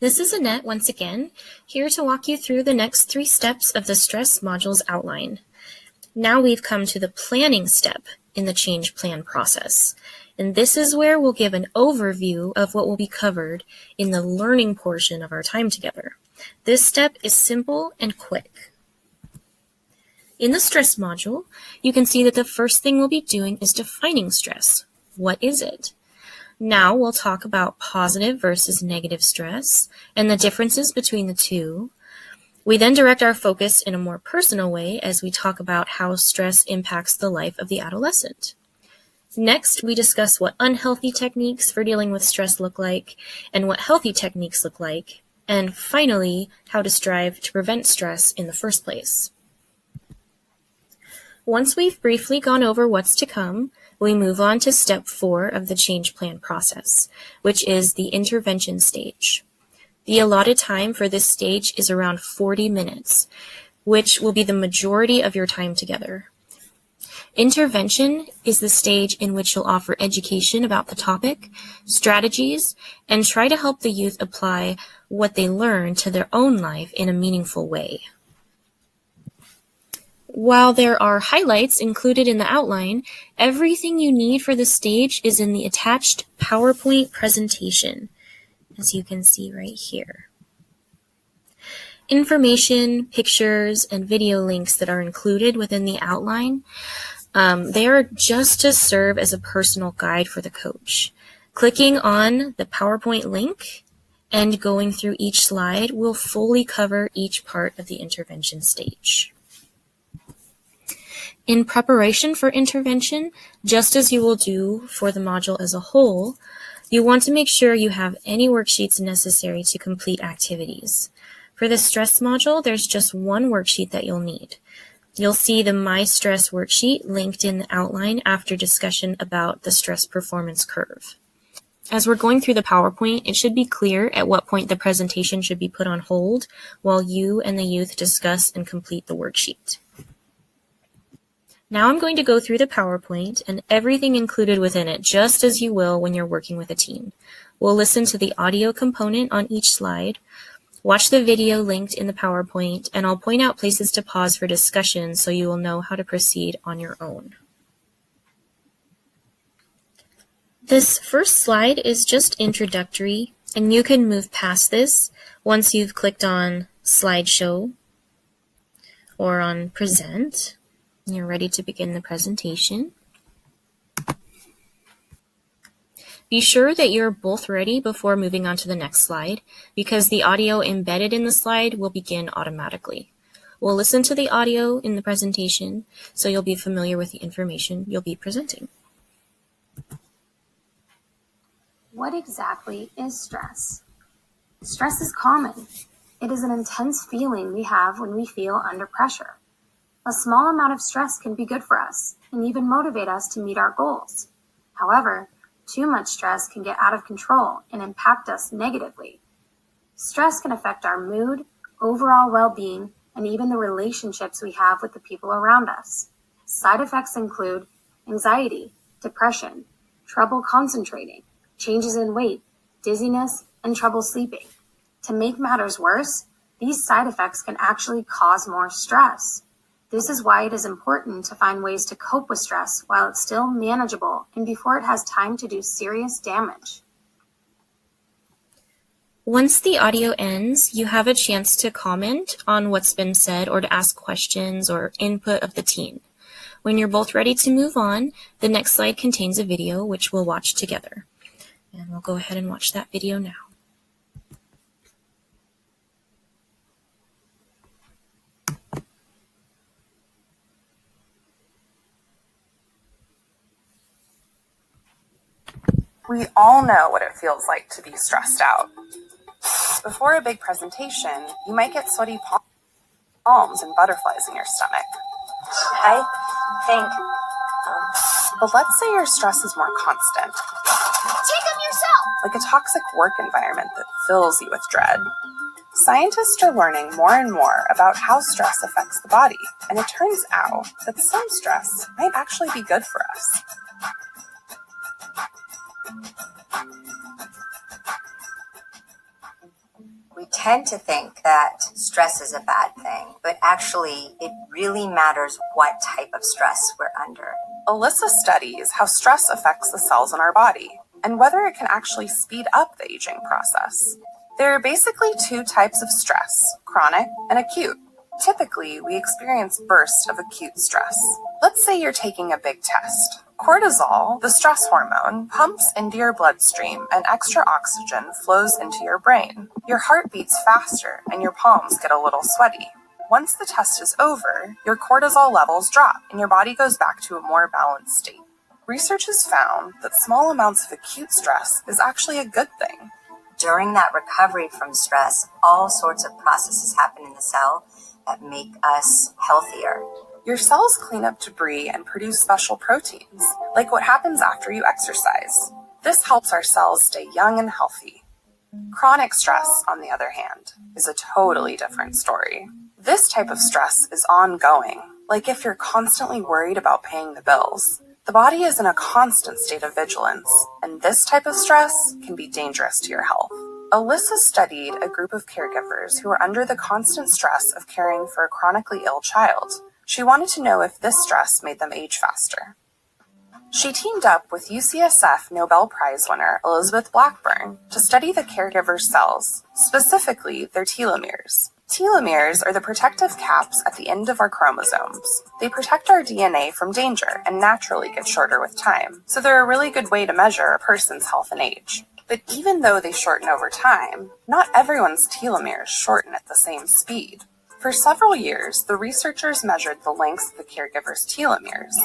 This is Annette once again, here to walk you through the next 3 steps of the stress module's outline. Now we've come to the planning step in the change plan process, and this is where we'll give an overview of what will be covered in the learning portion of our time together. This step is simple and quick. In the stress module, you can see that the first thing we'll be doing is defining stress. What is it? Now we'll talk about positive versus negative stress and the differences between the two. We then direct our focus in a more personal way as we talk about how stress impacts the life of the adolescent. Next, we discuss what unhealthy techniques for dealing with stress look like and what healthy techniques look like, and finally, how to strive to prevent stress in the first place. Once we've briefly gone over what's to come, we move on to step 4 of the change plan process, which is the intervention stage. The allotted time for this stage is around 40 minutes, which will be the majority of your time together. Intervention is the stage in which you'll offer education about the topic, strategies, and try to help the youth apply what they learn to their own life in a meaningful way. While there are highlights included in the outline, everything you need for this stage is in the attached PowerPoint presentation, as you can see right here. Information, pictures, and video links that are included within the outline, they are just to serve as a personal guide for the coach. Clicking on the PowerPoint link and going through each slide will fully cover each part of the intervention stage. In preparation for intervention, just as you will do for the module as a whole, you want to make sure you have any worksheets necessary to complete activities. For the stress module, there's just one worksheet that you'll need. You'll see the My Stress worksheet linked in the outline after discussion about the stress performance curve. As we're going through the PowerPoint, it should be clear at what point the presentation should be put on hold while you and the youth discuss and complete the worksheet. Now I'm going to go through the PowerPoint and everything included within it, just as you will when you're working with a team. We'll listen to the audio component on each slide, watch the video linked in the PowerPoint, and I'll point out places to pause for discussion so you will know how to proceed on your own. This first slide is just introductory, and you can move past this once you've clicked on Slideshow or on Present. You're ready to begin the presentation. Be sure that you're both ready before moving on to the next slide, because the audio embedded in the slide will begin automatically. We'll listen to the audio in the presentation so you'll be familiar with the information you'll be presenting. What exactly is stress? Stress is common. It is an intense feeling we have when we feel under pressure. A small amount of stress can be good for us and even motivate us to meet our goals. However, too much stress can get out of control and impact us negatively. Stress can affect our mood, overall well-being, and even the relationships we have with the people around us. Side effects include anxiety, depression, trouble concentrating, changes in weight, dizziness, and trouble sleeping. To make matters worse, these side effects can actually cause more stress. This is why it is important to find ways to cope with stress while it's still manageable and before it has time to do serious damage. Once the audio ends, you have a chance to comment on what's been said or to ask questions or input of the team. When you're both ready to move on, the next slide contains a video which we'll watch together. And we'll go ahead and watch that video now. We all know what it feels like to be stressed out. Before a big presentation, you might get sweaty palms and butterflies in your stomach. I think, But let's say your stress is more constant, take them yourself. like a toxic work environment that fills you with dread. Scientists are learning more and more about how stress affects the body, and it turns out that some stress might actually be good for us. tend to think that stress is a bad thing, but actually it really matters what type of stress we're under. Alyssa studies how stress affects the cells in our body and whether it can actually speed up the aging process. There are basically two types of stress, chronic and acute. Typically, we experience bursts of acute stress. Let's say you're taking a big test. Cortisol, the stress hormone, pumps into your bloodstream and extra oxygen flows into your brain. Your heart beats faster and your palms get a little sweaty. Once the test is over, your cortisol levels drop and your body goes back to a more balanced state. Research has found that small amounts of acute stress is actually a good thing. During that recovery from stress, all sorts of processes happen in the cell that make us healthier. Your cells clean up debris and produce special proteins, like what happens after you exercise. This helps our cells stay young and healthy. Chronic stress, on the other hand, is a totally different story. This type of stress is ongoing, like if you're constantly worried about paying the bills. The body is in a constant state of vigilance, and this type of stress can be dangerous to your health. Alyssa studied a group of caregivers who were under the constant stress of caring for a chronically ill child. She wanted to know if this stress made them age faster. She teamed up with UCSF Nobel Prize winner Elizabeth Blackburn to study the caregiver's cells, specifically their telomeres. Telomeres are the protective caps at the end of our chromosomes. They protect our DNA from danger and naturally get shorter with time, so they're a really good way to measure a person's health and age. But even though they shorten over time, not everyone's telomeres shorten at the same speed. For several years, the researchers measured the lengths of the caregiver's telomeres,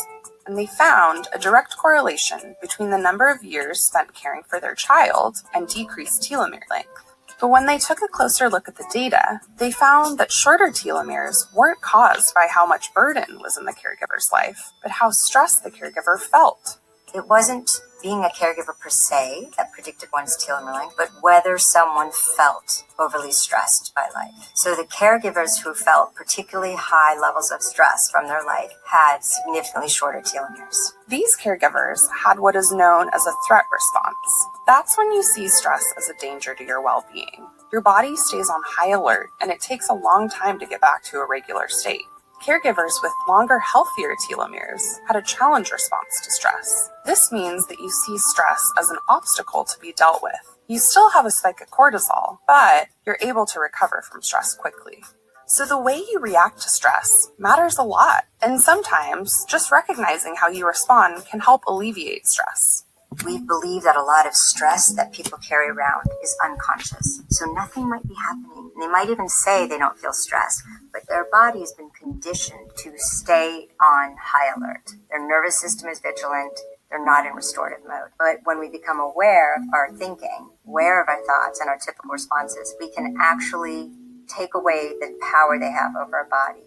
and they found a direct correlation between the number of years spent caring for their child and decreased telomere length. But when they took a closer look at the data, they found that shorter telomeres weren't caused by how much burden was in the caregiver's life, but how stressed the caregiver felt. It wasn't being a caregiver per se that predicted one's telomere length, but whether someone felt overly stressed by life. So the caregivers who felt particularly high levels of stress from their life had significantly shorter telomeres. These caregivers had what is known as a threat response. That's when you see stress as a danger to your well-being. Your body stays on high alert, and it takes a long time to get back to a regular state. Caregivers with longer, healthier telomeres had a challenge response to stress. This means that you see stress as an obstacle to be dealt with. You still have a spike of cortisol, but you're able to recover from stress quickly. So the way you react to stress matters a lot, and sometimes just recognizing how you respond can help alleviate stress. We believe that a lot of stress that people carry around is unconscious, so nothing might be happening. They might even say they don't feel stressed, but their body has been conditioned to stay on high alert. Their nervous system is vigilant. They're not in restorative mode. But when we become aware of our thinking, aware of our thoughts and our typical responses, we can actually take away the power they have over our body.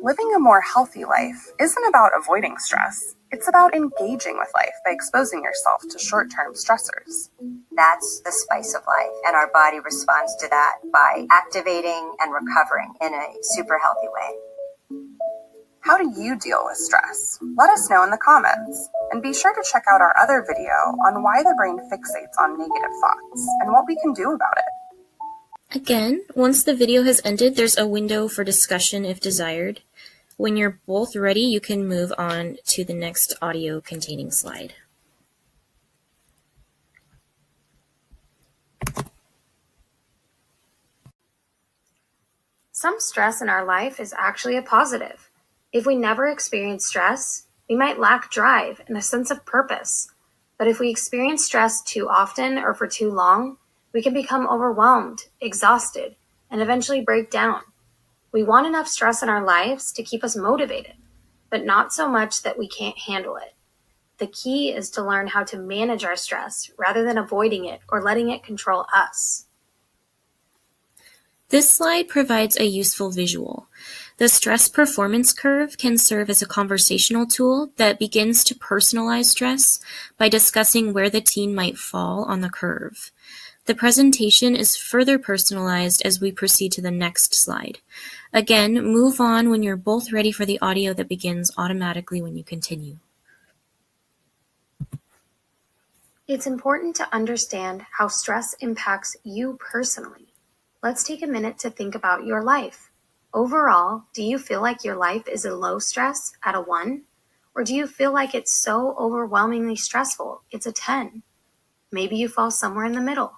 Living a more healthy life isn't about avoiding stress. It's about engaging with life by exposing yourself to short-term stressors. That's the spice of life, and our body responds to that by activating and recovering in a super healthy way. How do you deal with stress? Let us know in the comments. And be sure to check out our other video on why the brain fixates on negative thoughts and what we can do about it. Again, once the video has ended, there's a window for discussion if desired. When you're both ready, you can move on to the next audio containing slide. Some stress in our life is actually a positive. If we never experience stress, we might lack drive and a sense of purpose. But if we experience stress too often or for too long, we can become overwhelmed, exhausted, and eventually break down. We want enough stress in our lives to keep us motivated, but not so much that we can't handle it. The key is to learn how to manage our stress rather than avoiding it or letting it control us. This slide provides a useful visual. The stress performance curve can serve as a conversational tool that begins to personalize stress by discussing where the teen might fall on the curve. The presentation is further personalized as we proceed to the next slide. Again, move on when you're both ready for the audio that begins automatically when you continue. It's important to understand how stress impacts you personally. Let's take a minute to think about your life. Overall, do you feel like your life is a low stress at a 1? Or do you feel like it's so overwhelmingly stressful it's a 10? Maybe you fall somewhere in the middle.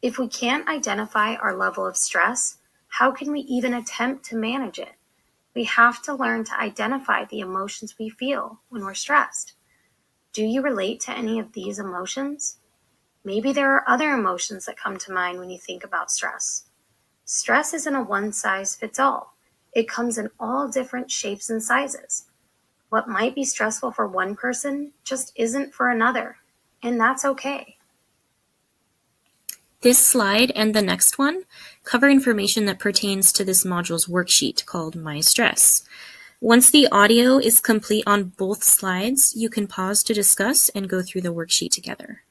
If we can't identify our level of stress, how can we even attempt to manage it? We have to learn to identify the emotions we feel when we're stressed. Do you relate to any of these emotions? Maybe there are other emotions that come to mind when you think about stress. Stress isn't a one-size-fits-all. It comes in all different shapes and sizes. What might be stressful for one person just isn't for another, and that's okay. This slide and the next one cover information that pertains to this module's worksheet called My Stress. Once the audio is complete on both slides, you can pause to discuss and go through the worksheet together.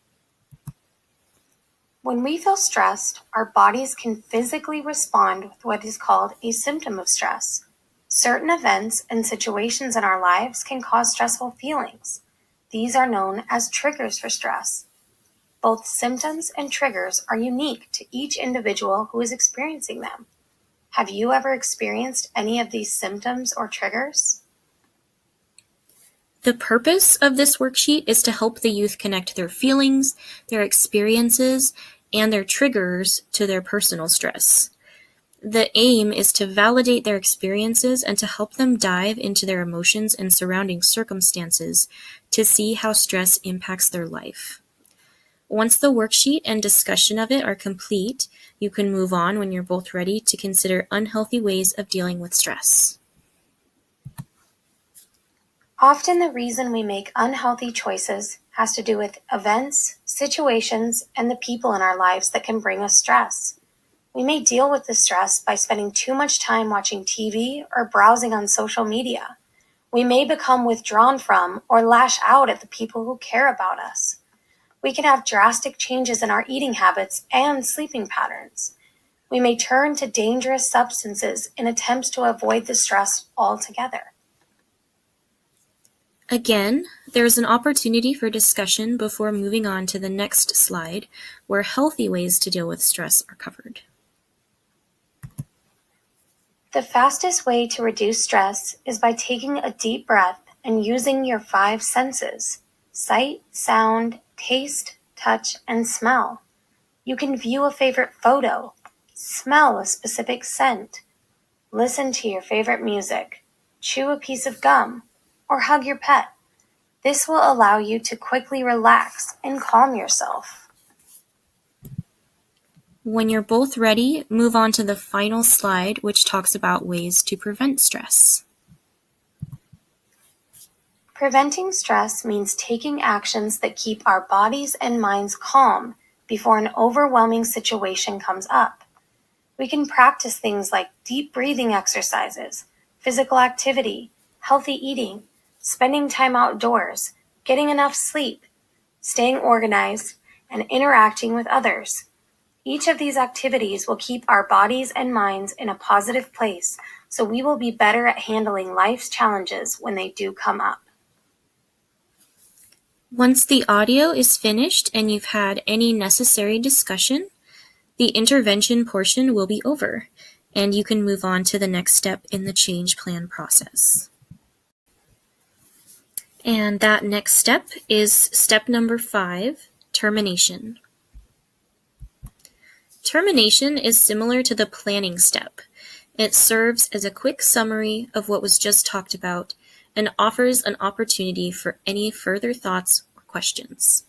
When we feel stressed, our bodies can physically respond with what is called a symptom of stress. Certain events and situations in our lives can cause stressful feelings. These are known as triggers for stress. Both symptoms and triggers are unique to each individual who is experiencing them. Have you ever experienced any of these symptoms or triggers? The purpose of this worksheet is to help the youth connect their feelings, their experiences, and their triggers to their personal stress. The aim is to validate their experiences and to help them dive into their emotions and surrounding circumstances to see how stress impacts their life. Once the worksheet and discussion of it are complete, you can move on when you're both ready to consider unhealthy ways of dealing with stress. Often the reason we make unhealthy choices has to do with events, situations, and the people in our lives that can bring us stress. We may deal with the stress by spending too much time watching TV or browsing on social media. We may become withdrawn from or lash out at the people who care about us. We can have drastic changes in our eating habits and sleeping patterns. We may turn to dangerous substances in attempts to avoid the stress altogether. Again, there is an opportunity for discussion before moving on to the next slide, where healthy ways to deal with stress are covered. The fastest way to reduce stress is by taking a deep breath and using your 5 senses: sight, sound, taste, touch, and smell. You can view a favorite photo, smell a specific scent, listen to your favorite music, chew a piece of gum, or hug your pet. This will allow you to quickly relax and calm yourself. When you're both ready, move on to the final slide, which talks about ways to prevent stress. Preventing stress means taking actions that keep our bodies and minds calm before an overwhelming situation comes up. We can practice things like deep breathing exercises, physical activity, healthy eating, spending time outdoors, getting enough sleep, staying organized, and interacting with others. Each of these activities will keep our bodies and minds in a positive place, so we will be better at handling life's challenges when they do come up. Once the audio is finished and you've had any necessary discussion, the intervention portion will be over, and you can move on to the next step in the change plan process. And that next step is step number 5, termination. Termination is similar to the planning step. It serves as a quick summary of what was just talked about and offers an opportunity for any further thoughts or questions.